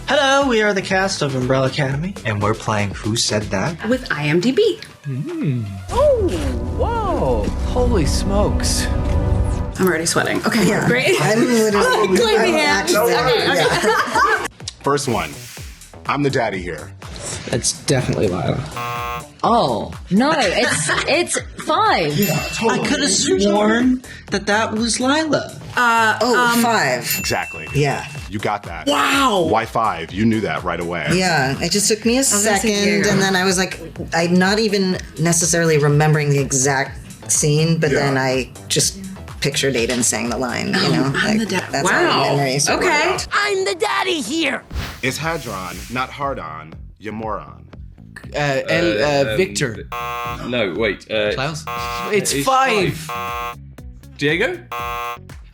Hello, we are the cast of Umbrella Academy, and we're playing Who Said That? With IMDb. Oh, whoa. Holy smokes. I'm already sweating. Okay, Yeah. great. I'm literally Clapping hands. Okay. First one. I'm the daddy here. It's definitely Lila. Oh, no, it's 5. I could have sworn that was Lila. 5. Exactly. Yeah. You got that. Wow. Why 5? You knew that right away. Yeah. It just took me a gonna say second, Diego. and then I was like, I'm not even necessarily remembering the exact scene, but then I just pictured Aidan saying the line, you know? I'm the dad. That's Wow. our memory. So Okay. I'm the daddy here. It's hadron, not hard on. You moron. Victor. No, wait. Klaus? It's 5. Diego?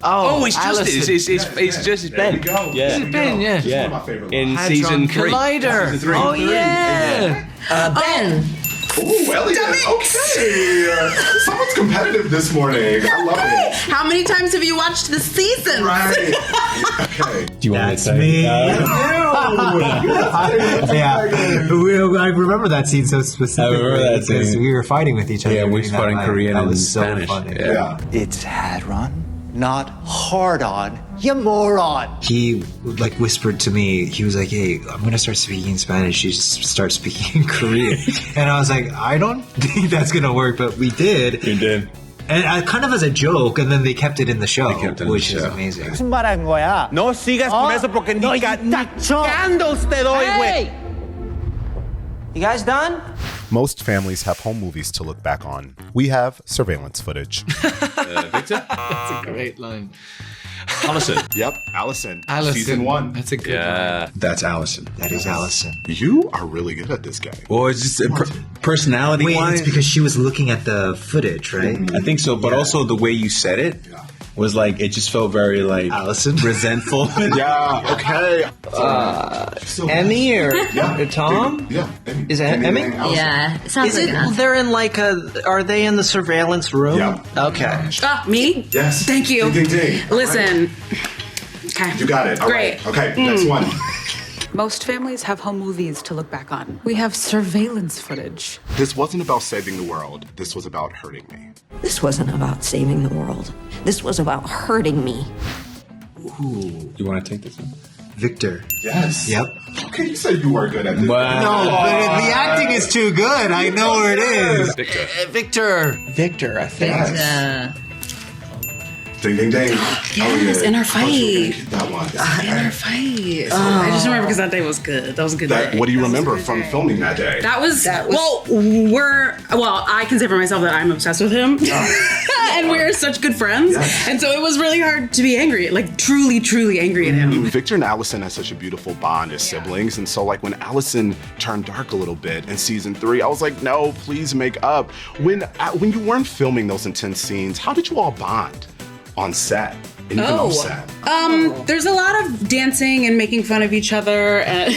Oh, it's just it's Ben. Go. Yeah. Is it Ben? Yeah. It's one of my favorite In lines. season 3. Collider. Season 3. Oh, yeah. Ben. Ooh, Elliot. Okay. Someone's competitive this morning. I love it. How many times have you watched the season? Right. Okay. Do you want That's me. Yeah, I remember that scene so specifically. I remember that because scene. we were fighting with each other. Yeah, we during fought in that night. Korean That and was so Spanish. funny. Yeah. It's hadron, not hard on. You moron. He like whispered to me. He was like, "Hey, I'm gonna start speaking Spanish. You start speaking in Korean." And I was like, "I don't think that's gonna work," but we did. You did. And I kind of as a joke, and then they kept it in the show, kept it in which the is show. amazing. 말한 거야. No sigas con eso porque ni candles te doy, güey. You guys done? Most families have home movies to look back on. We have surveillance footage. Victor? That's a great line. Allison. Yep, Allison. Allison. Season 1. That's a good Yeah. That's Allison. That is Allison. You are really good at this game. Well, it's just personality Wait, wise. it's because she was looking at the footage, right? I think so, but also the way you said it was like it just felt very like Allison? resentful. Yeah, okay. Emmy or Tom? Yeah. Is it Emmy? Yeah, it sounds Is like it? that. They're in like are they in the surveillance room? Yeah. Okay. Me? Yes. Thank you. Ding, ding, ding. Listen. Okay. You got it. All right. Great. Okay, next one. Most families have home movies to look back on. We have surveillance footage. This wasn't about saving the world. This was about hurting me. This wasn't about saving the world. This was about hurting me. You want to take this one? Victor. Yes. Yep. Okay, you said you were good at this. Wow. No, but the acting is too good. I know where it is. Victor. Victor, I think. Ding, ding, ding. Yes, in our fight. That one. In our fight. I just remember because that day was good. That was a good day. What do you That was a remember good from day. filming that day? That was well, I can say for myself that I'm obsessed with him. And we're such good friends. Yes. And so it was really hard to be angry, like truly, truly angry at him. Victor and Allison had such a beautiful bond as siblings, and so like when Allison turned dark a little bit in season 3, I was like, no, please make up. When you weren't filming those intense scenes, how did you all bond on set? And even off set? There's a lot of dancing and making fun of each other, and,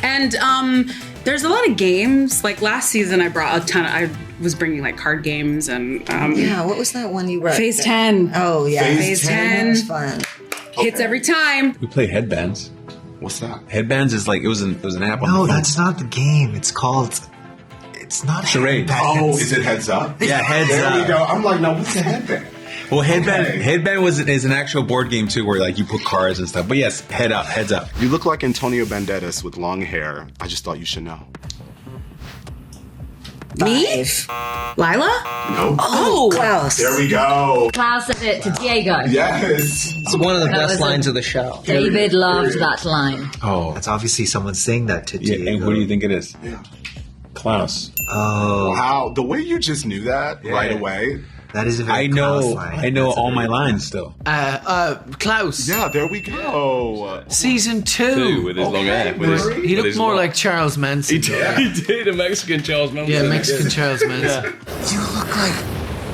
and there's a lot of games. Like last season, I was bringing like card games and Yeah, what was that one you wrote? Phase 10. Oh, yeah. Phase 10. That was fun. Hits every time. We play headbands. What's that? Headbands is like it was an app on No, the phone. that's not the game. It's called. It's not Charade. Oh, is it heads up? Yeah, heads There up. we go. I'm like, no, what's the headband? Well, headband Okay. headband is an actual board game too, where like you put cards and stuff. But yes, heads up. You look like Antonio Banderas with long hair. I just thought you should know. Me? Lila? No. Oh, Klaus. There we go. Klaus said it to Diego. Yes. It's one of the That best was lines of the show. David loved that line. Oh, That's obviously someone saying that to yeah. Diego. And who do you think it is? Yeah. Klaus. Oh, Wow, the way you just knew that right away. that is a very Klaus line. I know That's a all very my good lines still. Klaus. Yeah, there we go. Season 2. with his long hair. He looked more like Charles Manson. He did a Mexican Charles Manson. Yeah, Mexican Charles Manson. You look like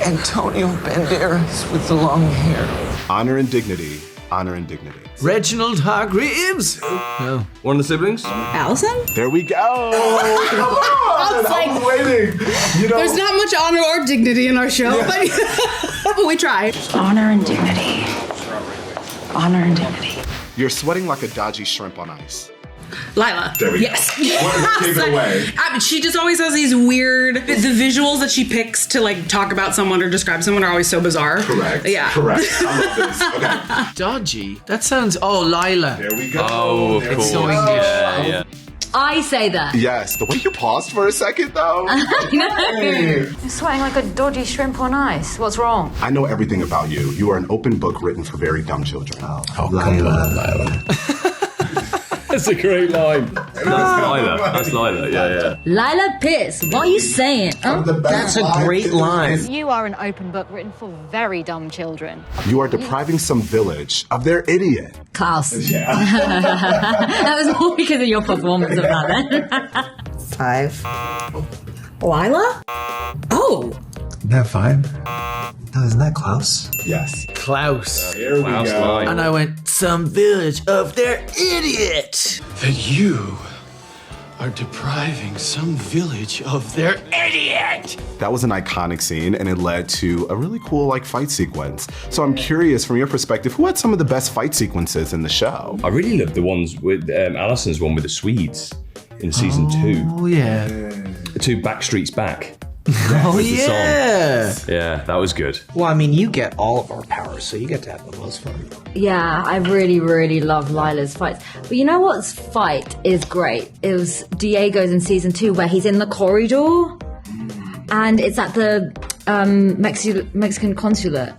Antonio Banderas with the long hair. Honor and dignity. Honor and dignity. Reginald Hargreaves. No. One of the siblings? Allison? There we go. Come on. I was waiting. You know, There's not much honor or dignity in our show, but we try. Honor and dignity. Honor and dignity. You're sweating like a dodgy shrimp on ice. Lila. There we yes. go. What gave it away? She just always has these weird. The visuals that she picks to like talk about someone or describe someone are always so bizarre. Correct. Yeah. Correct. I love this. Okay. Dodgy? That sounds. Oh, Lila. There we go. Oh, of There we course. go. Yeah. I say that. Yes. The way you paused for a second, though. You're sweating like a dodgy shrimp on ice. What's wrong? I know everything about you. You are an open book written for very dumb children. Oh, come on, Lila. That's a great line. That's Lila. Yeah. Lila Pierce, what are you saying? Huh? That's a great line. You are an open book written for very dumb children. You are depriving some village of their idiot. Klaus. Yeah. That was more because of your performance of that then. 5. Lila? Oh. Isn't that 5? No, isn't that Klaus? Yes. Klaus. Here we go. And I went, some village of their idiot. That you are depriving some village of their idiot. That was an iconic scene, and it led to a really cool fight sequence. So I'm curious, from your perspective, who had some of the best fight sequences in the show? I really loved the ones with Alison's one with the Swedes in season 2. Oh, yeah. 2 Backstreets Back. Oh, with the yeah. song. Yeah, that was good. Well, I mean, you get all of our powers, so you get to have the most fun. Yeah, I really, really love Lila's fights. But you know what's fight is great? It was Diego's in season 2 where he's in the corridor and it's at the Mexican consulate.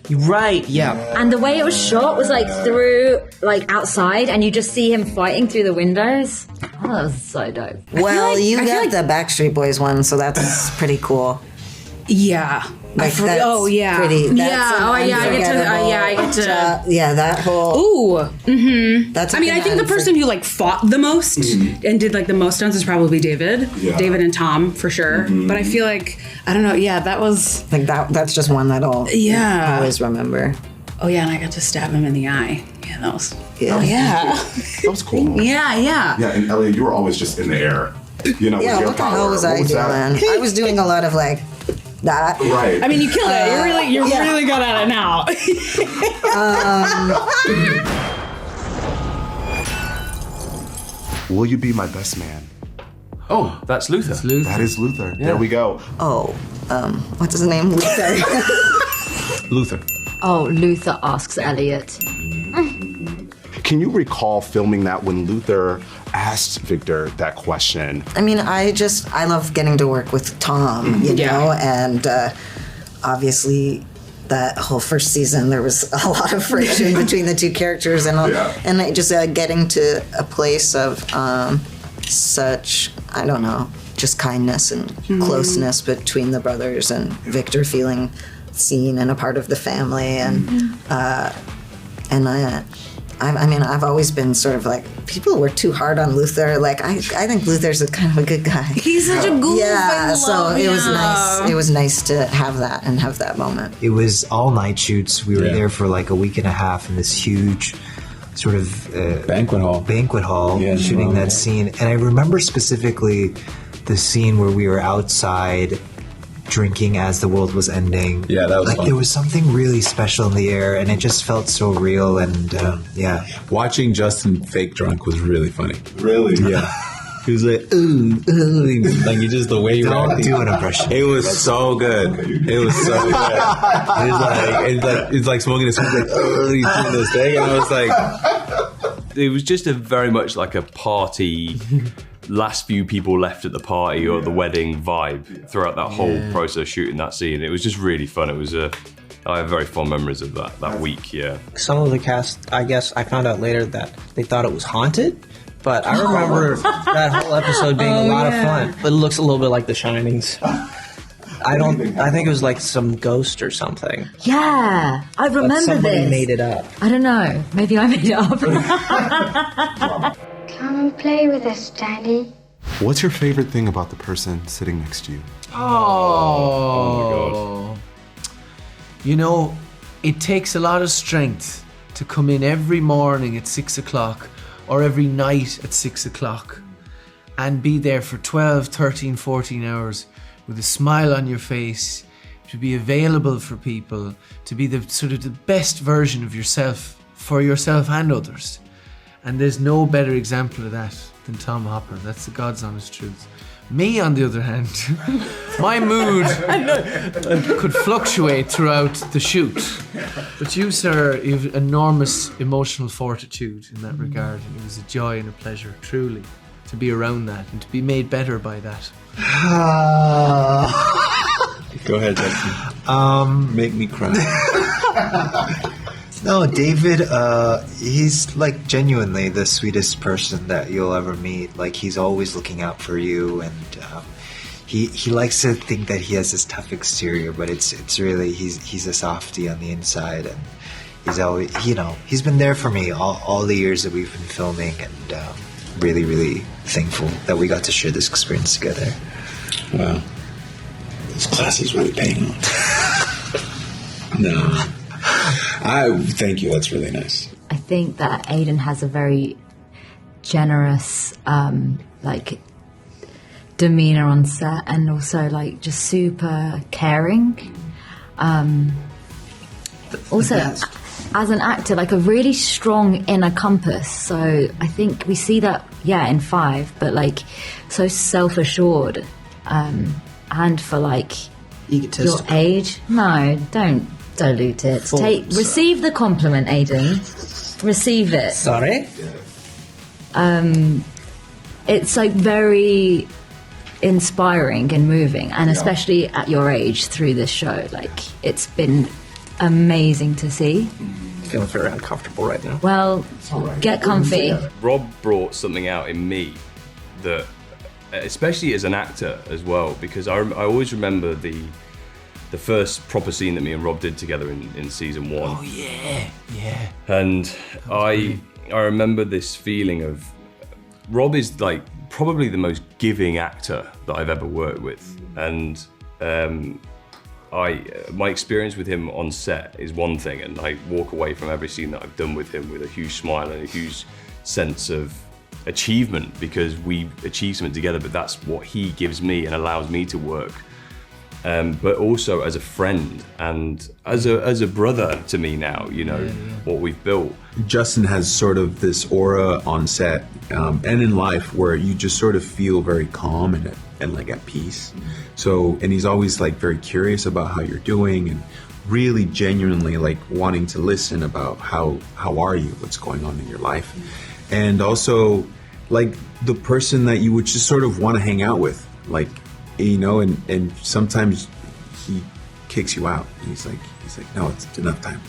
Right, yeah. And the way it was shot was through, outside, and you just see him fighting through the windows. Oh, that was so dope. Well, you got the Backstreet Boys one, so that's pretty cool. Yeah. That's oh yeah. Pretty. That's I get to. Yeah, that whole. Ooh. Mm-hmm. That's. I mean, I think the person who fought the most and did the most stunts is probably David. Yeah. David and Tom for sure. But I feel I don't know. Yeah, that was. That's just one that I'll always remember. Oh yeah, and I got to stab him in the eye. Yeah, that was. Yeah. Oh yeah. That was cool. Yeah. Yeah, and Elliot, you were always just in the air. Yeah, with your what the power. hell was I doing? I was doing a lot of that. Right. I mean, you killed it. You're really good at it now. Will you be my best man? Oh, that's Luther. That is Luther. Yeah. There we go. Oh, what's his name? Luther. Luther. Oh, Luther asks Elliot. Can you recall filming that when Luther asked Victor that question? I mean, I love getting to work with Tom, you know, and obviously that whole first season there was a lot of friction between the two characters, and and just getting to a place of such, I don't know, just kindness and closeness between the brothers, and Victor feeling seen and a part of the family, and I mean, I've always been sort of people were too hard on Luther. I think Luther's a kind of a good guy. He's such a goof. Yeah, so it was nice. It was nice to have that moment. It was all night shoots. We were there for a week and a half in this huge sort of banquet hall shooting that scene. And I remember specifically the scene where we were outside drinking as the world was ending. Yeah, that was fun. There was something really special in the air, and it just felt so real. And watching Justin fake drunk was really funny. Really? Yeah. He was ooh, you just the way you don't do an impression. It was so good. It was so good. It's like smoking a smoke, he's doing this thing, and I was it was just very much like a party. Last few people left at the party or the wedding vibe throughout that whole process of shooting that scene. It was just really fun. It was I have very fond memories of that week. Yeah. Some of the cast, I guess, I found out later that they thought it was haunted, but I remember that whole episode being a lot of fun. It looks a little bit like The Shinings. I think it was some ghost or something. Yeah, I remember somebody this. Made it up. I don't know. Maybe I made it up. Come play with us, Daddy. What's your favorite thing about the person sitting next to you? Oh my God. You know, it takes a lot of strength to come in every morning at 6 o'clock or every night at 6 o'clock and be there for 12, 13, 14 hours with a smile on your face, to be available for people, to be the sort of the best version of yourself for yourself and others. And there's no better example of that than Tom Hopper. That's the God's honest truth. Me, on the other hand, my mood could fluctuate throughout the shoot. But you, sir, you have enormous emotional fortitude in that regard. And it was a joy and a pleasure, truly, to be around that and to be made better by that. Go ahead, Justin. Make me cry. No, David, he's like genuinely the sweetest person that you'll ever meet. Like, he's always looking out for you, and he likes to think that he has this tough exterior, but it's really he's a softie on the inside, and he's always, he's been there for me all the years that we've been filming, and really, really thankful that we got to share this experience together. Wow, this class is really paying off. No. Thank you. That's really nice. I think that Aidan has a very generous, demeanor on set, and also just super caring. Also, as an actor, a really strong inner compass. So I think we see that, in 5, but so self-assured, and for egotistical. your age. No, don't dilute it. Receive the compliment, Aidan. Receive it. Sorry. It's very inspiring and moving, and especially at your age through this show. It's been amazing to see. Feeling very uncomfortable right now. Well, get comfy. Rob brought something out in me that, especially as an actor as well, because I always remember the first proper scene that me and Rob did together in season 1. Oh yeah. And I remember this feeling of Rob is probably the most giving actor that I've ever worked with, and my experience with him on set is one thing, and I walk away from every scene that I've done with him with a huge smile and a huge sense of achievement, because we achieved something together, but that's what he gives me and allows me to work. But also as a friend and as a brother to me now, what we've built. Justin has sort of this aura on set and in life where you just sort of feel very calm and at peace. So, and he's always very curious about how you're doing, and really genuinely wanting to listen about how are you, what's going on in your life. And also the person that you would just sort of want to hang out with, and sometimes he kicks you out. And he's like, no, it's enough time.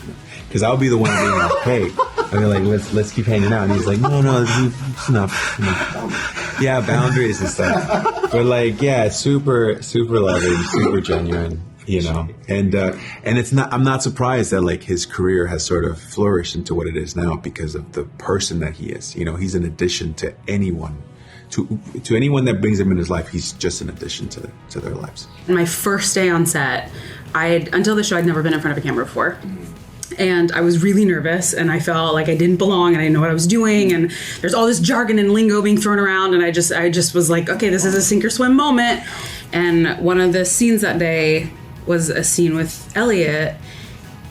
Because I'll be the one being hey, I'll be let's keep hanging out. And he's like, no, it's enough. Yeah, boundaries and stuff. But super, super loving, super genuine, And it's not. I'm not surprised that his career has sort of flourished into what it is now because of the person that he is. He's an addition to anyone. To anyone that brings him in his life, he's just an addition to their lives. My first day on set, until the show, I'd never been in front of a camera before. And I was really nervous, and I felt like I didn't belong, and I didn't know what I was doing, and there's all this jargon and lingo being thrown around, and I just was like, okay, this is a sink or swim moment. And one of the scenes that day was a scene with Elliot,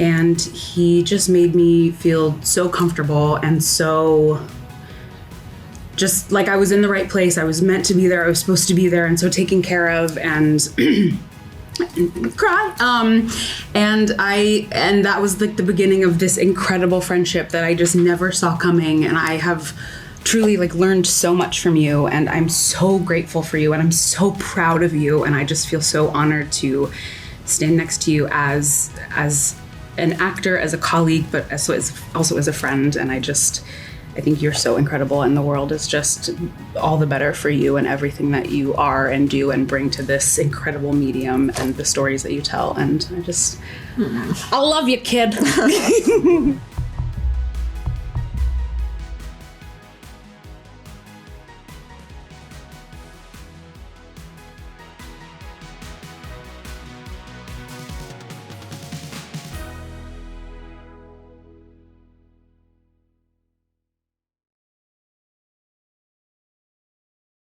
and he just made me feel so comfortable and so just I was in the right place. I was meant to be there. I was supposed to be there, and so taken care of, and cry. And that was the beginning of this incredible friendship that I just never saw coming. And I have truly learned so much from you, and I'm so grateful for you, and I'm so proud of you, and I just feel so honored to stand next to you as an actor, as a colleague, but also as a friend. And I think you're so incredible, and the world is just all the better for you and everything that you are and do and bring to this incredible medium and the stories that you tell. And I love you, kid.